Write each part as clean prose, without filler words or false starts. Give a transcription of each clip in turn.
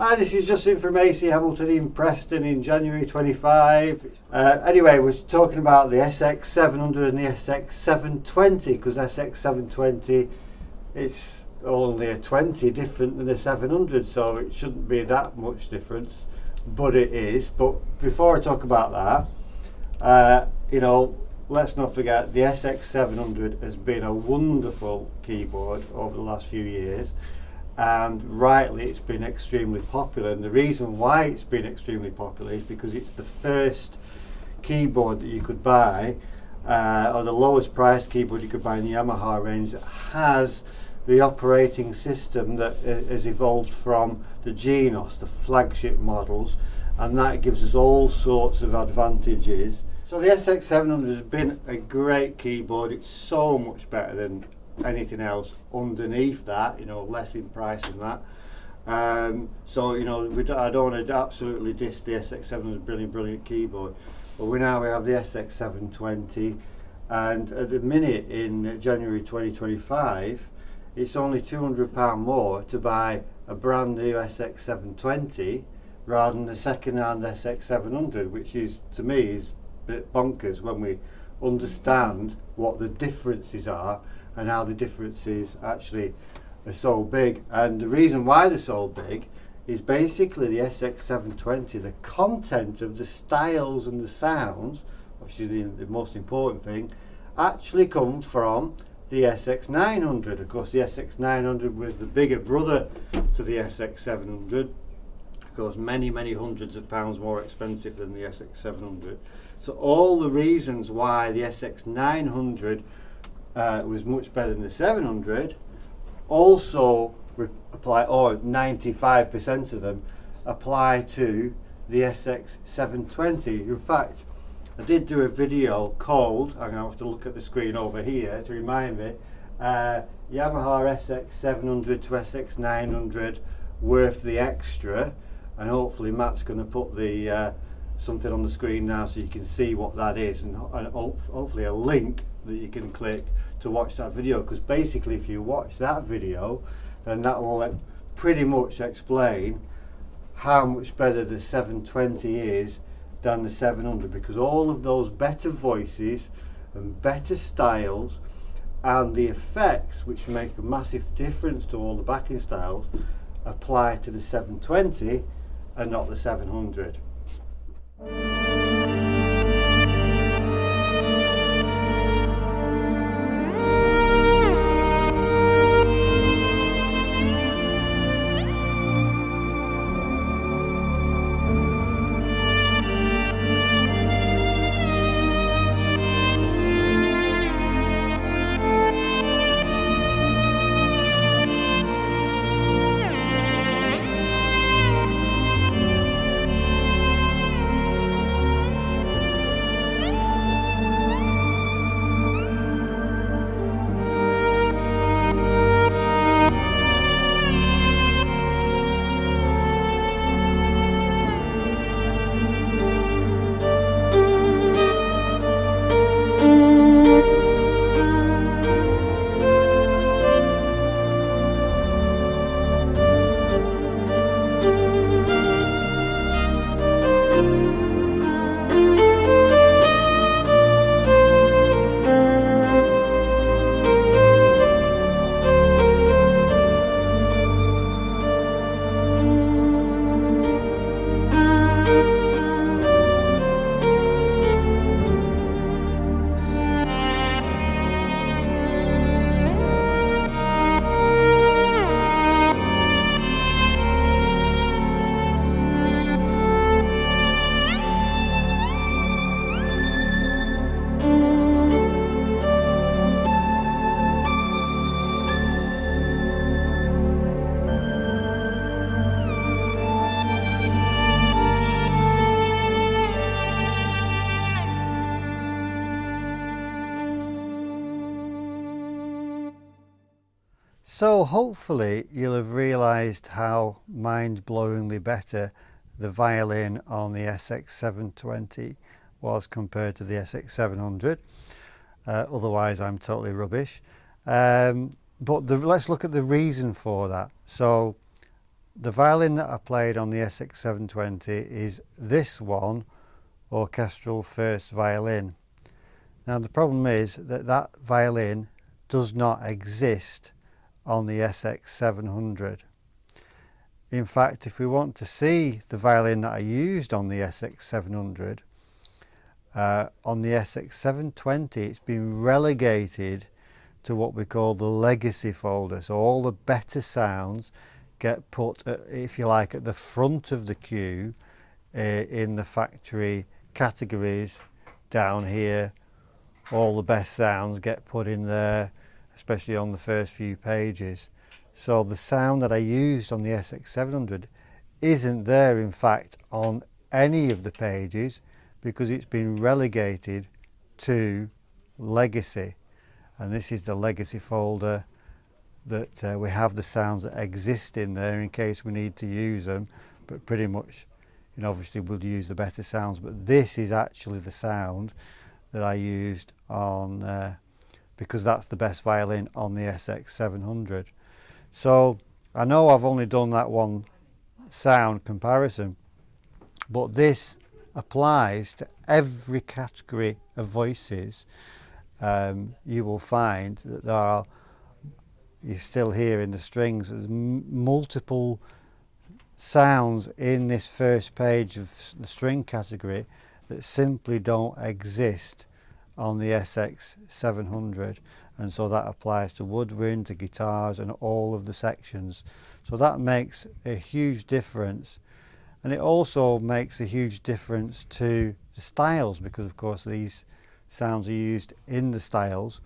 Hi, this is Justin from AC Hamilton in Preston in January 25. Anyway, we're talking about the SX700 and the SX720, because SX720, it's only a 20 different than a 700, so it shouldn't be that much difference, but it is. But before I talk about that, let's not forget the SX700 has been a wonderful keyboard over the last few years. And rightly, it's been extremely popular, and the reason why it's been extremely popular is because it's the first keyboard that you could buy, or the lowest price keyboard you could buy in the Yamaha range, that has the operating system that has evolved from the Genos, the flagship models, and that gives us all sorts of advantages. So the SX700 has been a great keyboard. It's so much better than anything else underneath that, less in price than that. I don't want to absolutely diss the SX700, brilliant keyboard, but we have the SX720, and at the minute in January 2025, it's only £200 more to buy a brand new SX720 rather than the second-hand SX700, which is, to me, is a bit bonkers when we understand what the differences are and how the differences actually are so big. And the reason why they're so big is basically the SX720, the content of the styles and the sounds, obviously the most important thing, actually comes from the SX900. Of course, the SX900 was the bigger brother to the SX700, of course many hundreds of pounds more expensive than the SX700. So all the reasons why the SX900 was much better than the 700 also apply, or 95% of them apply to the SX720. In fact, I did do a video called, I'm going to have to look at the screen over here to remind me, Yamaha SX700 to SX900 worth the extra, and hopefully Matt's going to put the something on the screen now so you can see what that is, and hopefully a link that you can click to watch that video, because basically if you watch that video, then that will pretty much explain how much better the 720 is than the 700, because all of those better voices and better styles and the effects, which make a massive difference to all the backing styles, apply to the 720 and not the 700. So hopefully you'll have realised how mind-blowingly better the violin on the SX720 was compared to the SX700. Otherwise I'm totally rubbish. But let's look at the reason for that. So the violin that I played on the SX720 is this one, orchestral first violin. Now the problem is that that violin does not exist on the SX700. In fact, if we want to see the violin that I used on the SX700, on the SX720 it's been relegated to what we call the legacy folder. So all the better sounds get put, if you like, at the front of the queue in the factory categories down here. All the best sounds get put in there, especially on the first few pages. So the sound that I used on the SX700 isn't there, in fact, on any of the pages, because it's been relegated to legacy. And this is the legacy folder that we have the sounds that exist in there in case we need to use them, but pretty much, you know, obviously we'll use the better sounds, but this is actually the sound that I used on because that's the best violin on the SX700. So I know I've only done that one sound comparison, but this applies to every category of voices. You will find that there are, you still hear in the strings, there's multiple sounds in this first page of the string category that simply don't exist on the SX700, and so that applies to woodwind, to guitars, and all of the sections. So that makes a huge difference, and it also makes a huge difference to the styles, because of course these sounds are used in the styles.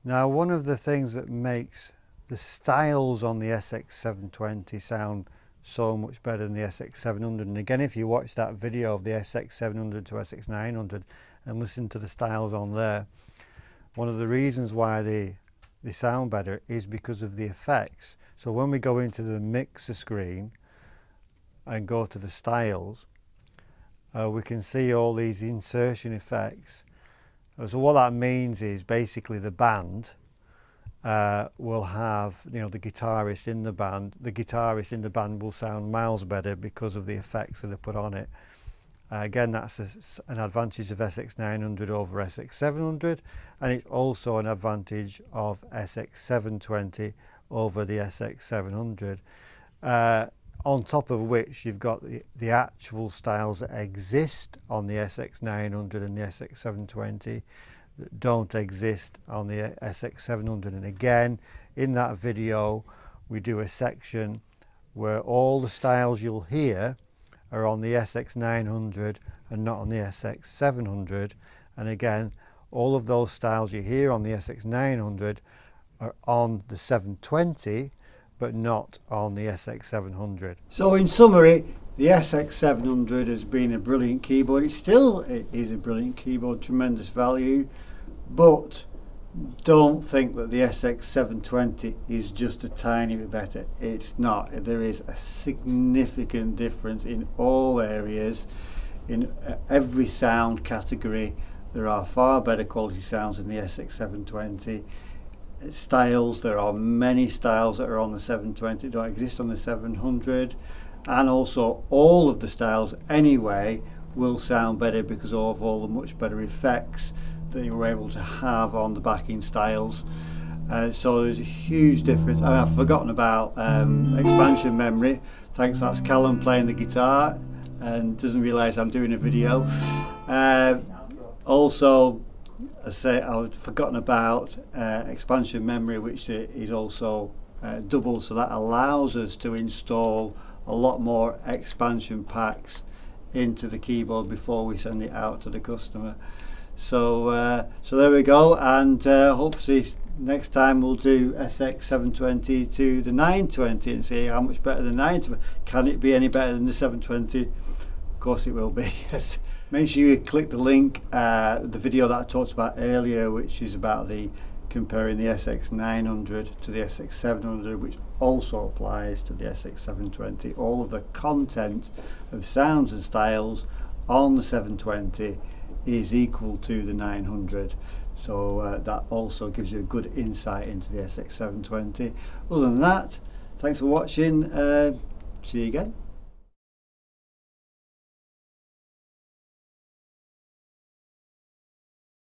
Now, one of the things that makes the styles on the SX720 sound so much better than the SX700, and again, if you watch that video of the SX700 to SX900 and listen to the styles on there, one of the reasons why they sound better is because of the effects. So when we go into the mixer screen and go to the styles, we can see all these insertion effects. So what that means is basically the band will have, you know, the guitarist in the band. The guitarist in the band will sound miles better because of the effects that are put on it. Again, that's an advantage of SX900 over SX700, and it's also an advantage of SX720 over the SX700. On top of which you've got the actual styles that exist on the SX900 and the SX720 that don't exist on the SX700. And again, in that video we do a section where all the styles you'll hear are on the SX900 and not on the SX700, and again, all of those styles you hear on the SX900 are on the 720 but not on the SX700. So in summary, the SX700 has been a brilliant keyboard. It still is a brilliant keyboard, tremendous value, but don't think that the SX720 is just a tiny bit better. It's not. There is a significant difference in all areas. In every sound category there are far better quality sounds in the SX720. Styles, there are many styles that are on the 720 that don't exist on the 700, and also all of the styles anyway will sound better because of all the much better effects that you were able to have on the backing styles. So there's a huge difference. I've forgotten about expansion memory. Thanks, that's Callum playing the guitar and doesn't realise I'm doing a video. Also, I say I've forgotten about expansion memory, which is also double, so that allows us to install a lot more expansion packs into the keyboard before we send it out to the customer. So so there we go, and hopefully next time we'll do SX720 to the 920 and see how much better the 920. Can it be any better than the 720? Of course it will be. Make sure you click the link, the video that I talked about earlier, which is about the comparing the SX900 to the SX700, which also applies to the SX720. All of the content of sounds and styles on the 720 is equal to the 900, so that also gives you a good insight into the SX720. Other than that, thanks for watching. See you again.